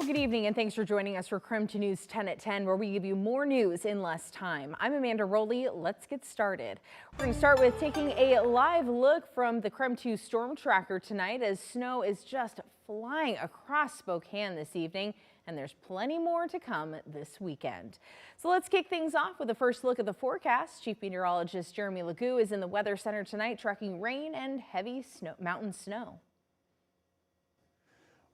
Well, good evening and thanks for joining us for KREM 2 News 10 at 10, where we give you more news in less time. I'm Amanda Rowley. Let's get started. We're going to start with taking a live look from the KREM 2 storm tracker tonight, as snow is just flying across Spokane this evening, and there's plenty more to come this weekend. So let's kick things off with a first look at the forecast. Chief Meteorologist Jeremy Legoo is in the Weather Center tonight, tracking rain and heavy mountain snow.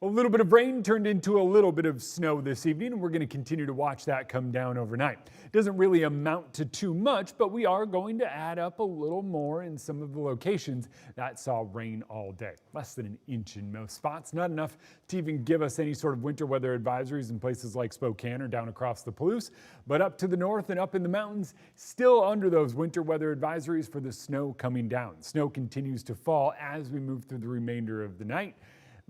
A little bit of rain turned into a little bit of snow this evening, and we're going to continue to watch that come down overnight. It doesn't really amount to too much, but we are going to add up a little more in some of the locations that saw rain all day. Less than an inch in most spots, not enough to even give us any sort of winter weather advisories in places like Spokane or down across the Palouse. But up to the north and up in the mountains, still under those winter weather advisories for the snow coming down. Snow continues to fall as we move through the remainder of the night,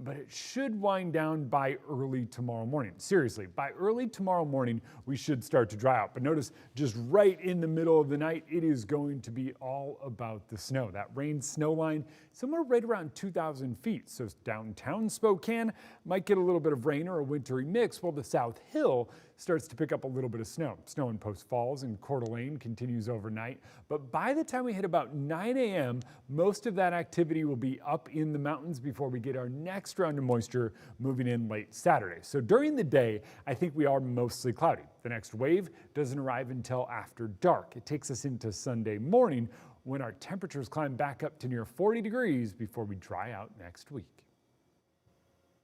but it should wind down by early tomorrow morning. Seriously, by early tomorrow morning, we should start to dry out. But notice, just right in the middle of the night, it is going to be all about the snow. That rain snow line, somewhere right around 2,000 feet. So downtown Spokane might get a little bit of rain or a wintry mix, while the South Hill starts to pick up a little bit of snow. Snow in Post Falls and Coeur d'Alene continues overnight. But by the time we hit about 9 a.m., most of that activity will be up in the mountains before we get our next round of moisture moving in late Saturday. So during the day, I think we are mostly cloudy. The next wave doesn't arrive until after dark. It takes us into Sunday morning when our temperatures climb back up to near 40 degrees before we dry out next week.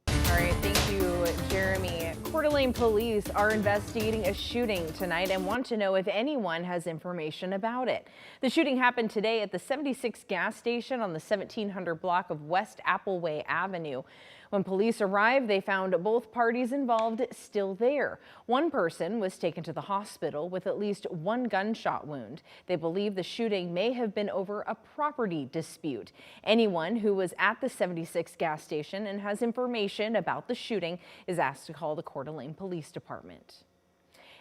All right, thank you, Jeremy. Coeur d'Alene police are investigating a shooting tonight and want to know if anyone has information about it. The shooting happened today at the 76 gas station on the 1700 block of West Appleway Avenue. When police arrived, they found both parties involved still there. One person was taken to the hospital with at least one gunshot wound. They believe the shooting may have been over a property dispute. Anyone who was at the 76 gas station and has information about the shooting is asked to call the Coeur d'Alene Police Department.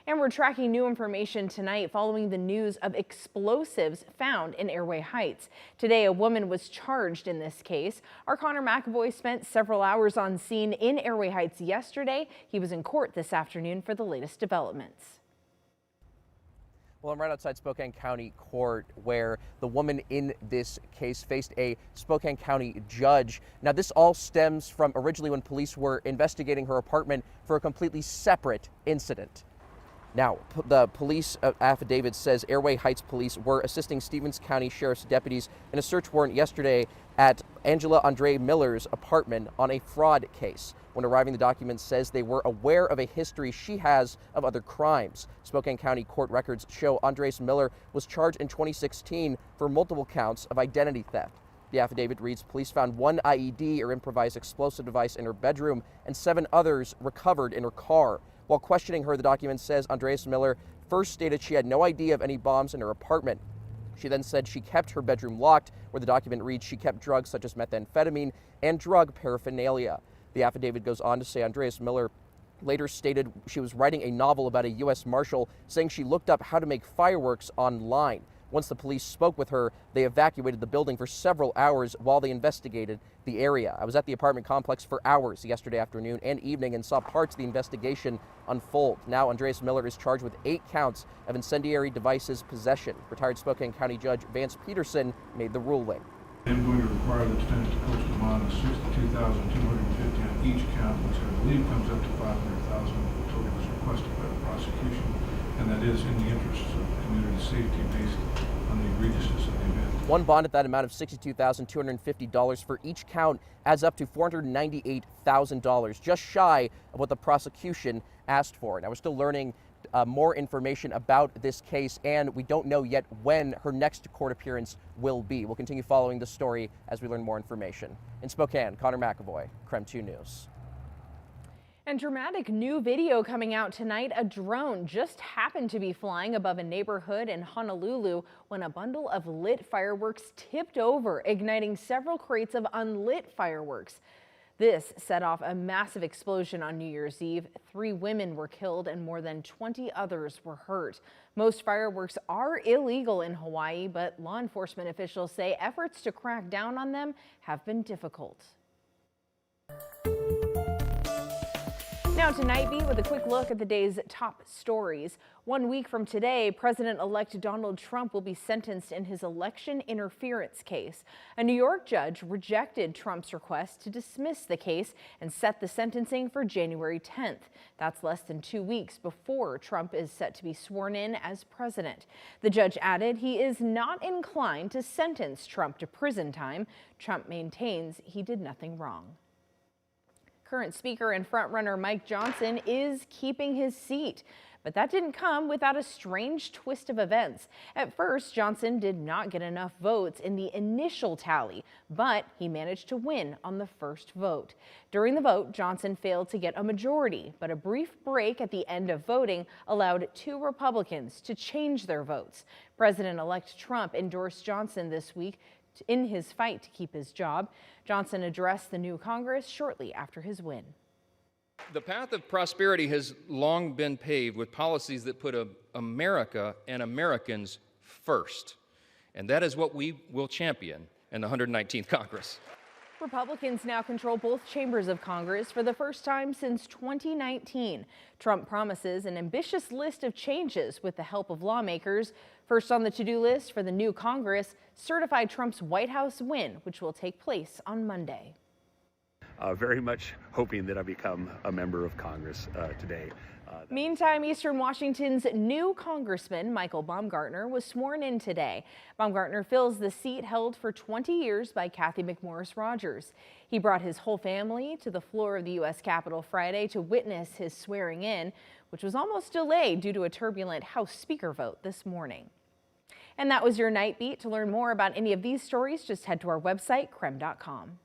And we're tracking new information tonight following the news of explosives found in Airway Heights. Today, a woman was charged in this case. Our Connor McAvoy spent several hours on scene in Airway Heights yesterday. He was in court this afternoon for the latest developments. Well, I'm right outside Spokane County Court, where the woman in this case faced a Spokane County judge. Now, this all stems from originally when police were investigating her apartment for a completely separate incident. Now, the police affidavit says Airway Heights police were assisting Stevens County Sheriff's deputies in a search warrant yesterday at Angela Andre Miller's apartment on a fraud case. When arriving, the document says they were aware of a history she has of other crimes. Spokane County court records show Andres Miller was charged in 2016 for multiple counts of identity theft. The affidavit reads, police found one IED or improvised explosive device in her bedroom and 7 others recovered in her car. While questioning her, the document says Andres Miller first stated she had no idea of any bombs in her apartment. She then said she kept her bedroom locked, where the document reads she kept drugs such as methamphetamine and drug paraphernalia. The affidavit goes on to say Andres Miller later stated she was writing a novel about a U.S. Marshal, saying she looked up how to make fireworks online. Once the police spoke with her, they evacuated the building for several hours while they investigated the area. I was at the apartment complex for hours yesterday afternoon and evening and saw parts of the investigation unfold. Now, Andres Miller is charged with 8 counts of incendiary devices possession. Retired Spokane County Judge Vance Peterson made the ruling. I'm going to require the defendant to post a bond of $62,250 on each count, which I believe comes up to $500,000. The total is requested by the prosecution, and that is in the interests of community safety based on the egregiousness of the event. One bond at that amount of $62,250 for each count adds up to $498,000, just shy of what the prosecution asked for. Now, we're still learning more information about this case, and we don't know yet when her next court appearance will be. We'll continue following the story as we learn more information. In Spokane, Connor McAvoy, KREM 2 News. And dramatic new video coming out tonight. A drone just happened to be flying above a neighborhood in Honolulu when a bundle of lit fireworks tipped over, igniting several crates of unlit fireworks. This set off a massive explosion on New Year's Eve. 3 women were killed and more than 20 others were hurt. Most fireworks are illegal in Hawaii, but law enforcement officials say efforts to crack down on them have been difficult. Now to Night Beat with a quick look at the day's top stories. 1 week from today, President-elect Donald Trump will be sentenced in his election interference case. A New York judge rejected Trump's request to dismiss the case and set the sentencing for January 10th. That's less than 2 weeks before Trump is set to be sworn in as president. The judge added he is not inclined to sentence Trump to prison time. Trump maintains he did nothing wrong. Current Speaker and frontrunner Mike Johnson is keeping his seat. But that didn't come without a strange twist of events. At first, Johnson did not get enough votes in the initial tally, but he managed to win on the first vote. During the vote, Johnson failed to get a majority, but a brief break at the end of voting allowed 2 Republicans to change their votes. President-elect Trump endorsed Johnson this week in his fight to keep his job. Johnson addressed the new Congress shortly after his win. The path of prosperity has long been paved with policies that put America and Americans first. And that is what we will champion in the 119th Congress. Republicans now control both chambers of Congress for the first time since 2019. Trump promises an ambitious list of changes with the help of lawmakers. First on the to-do list for the new Congress, certify Trump's White House win, which will take place on Monday. Very much hoping that I become a member of Congress today. Meantime, Eastern Washington's new Congressman, Michael Baumgartner, was sworn in today. Baumgartner fills the seat held for 20 years by Kathy McMorris Rodgers. He brought his whole family to the floor of the U.S. Capitol Friday to witness his swearing in, which was almost delayed due to a turbulent House Speaker vote this morning. And that was your Night Beat. To learn more about any of these stories, just head to our website, KREM.com.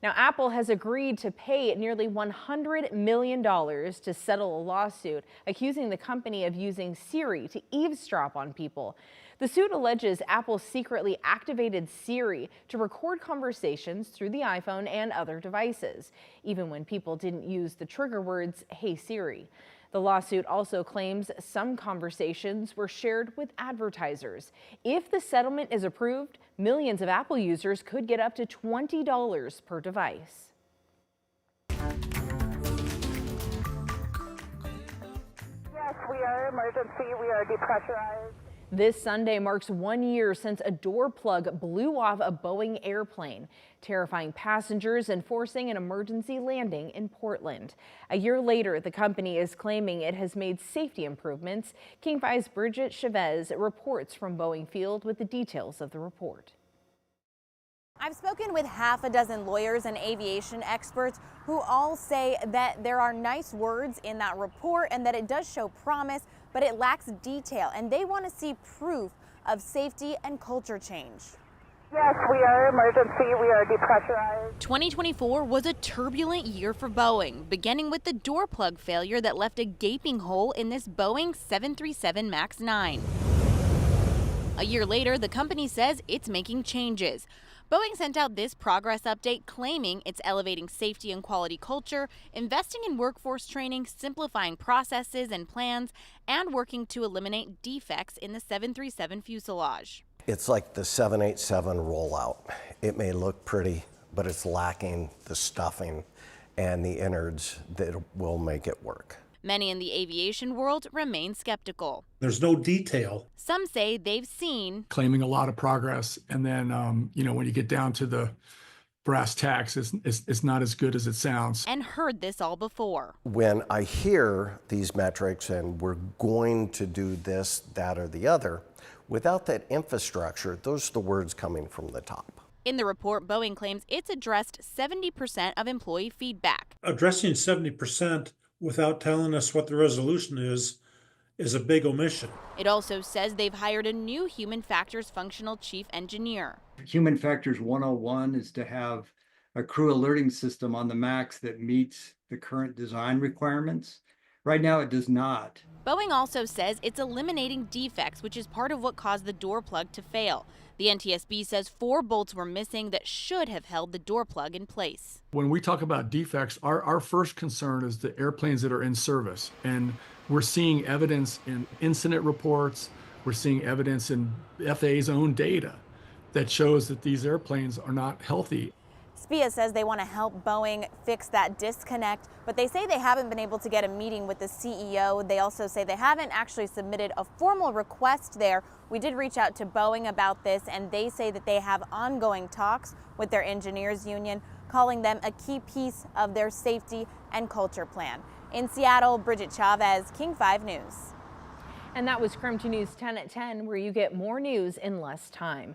Now, Apple has agreed to pay nearly $100 million to settle a lawsuit accusing the company of using Siri to eavesdrop on people. The suit alleges Apple secretly activated Siri to record conversations through the iPhone and other devices, even when people didn't use the trigger words, "Hey Siri." The lawsuit also claims some conversations were shared with advertisers. If the settlement is approved, millions of Apple users could get up to $20 per device. Yes, we are emergency. We are depressurized. This Sunday marks 1 year since a door plug blew off a Boeing airplane, terrifying passengers and forcing an emergency landing in Portland. A year later, the company is claiming it has made safety improvements. King 5's Bridget Chavez reports from Boeing Field with the details of the report. I've spoken with half a dozen lawyers and aviation experts who all say that there are nice words in that report and that it does show promise, but it lacks detail, and they want to see proof of safety and culture change. Yes, we are emergency. We are depressurized. 2024 was a turbulent year for Boeing, beginning with the door plug failure that left a gaping hole in this Boeing 737 MAX 9. A year later, the company says it's making changes. Boeing sent out this progress update claiming it's elevating safety and quality culture, investing in workforce training, simplifying processes and plans, and working to eliminate defects in the 737 fuselage. It's like the 787 rollout. It may look pretty, but it's lacking the stuffing and the innards that will make it work. Many in the aviation world remain skeptical. There's no detail. Some say they've seen Claiming a lot of progress, and then, when you get down to the brass tacks, it's not as good as it sounds. and heard this all before. When I hear these metrics and we're going to do this, that, or the other, without that infrastructure, those are the words coming from the top. In the report, Boeing claims it's addressed 70% of employee feedback. Addressing 70% without telling us what the resolution is a big omission. It also says they've hired a new human factors functional chief engineer. Human Factors 101 is to have a crew alerting system on the MAX that meets the current design requirements. Right now it does not. Boeing also says it's eliminating defects, which is part of what caused the door plug to fail. The NTSB says 4 bolts were missing that should have held the door plug in place. When we talk about defects, our first concern is the airplanes that are in service. And we're seeing evidence in incident reports, we're seeing evidence in FAA's own data that shows that these airplanes are not healthy. SPIA says they want to help Boeing fix that disconnect, but they say they haven't been able to get a meeting with the CEO. They also say they haven't actually submitted a formal request there. We did reach out to Boeing about this, and they say that they have ongoing talks with their engineers union, calling them a key piece of their safety and culture plan. In Seattle, Bridget Chavez, King 5 News. And that was KREM 2 News 10 at 10, where you get more news in less time.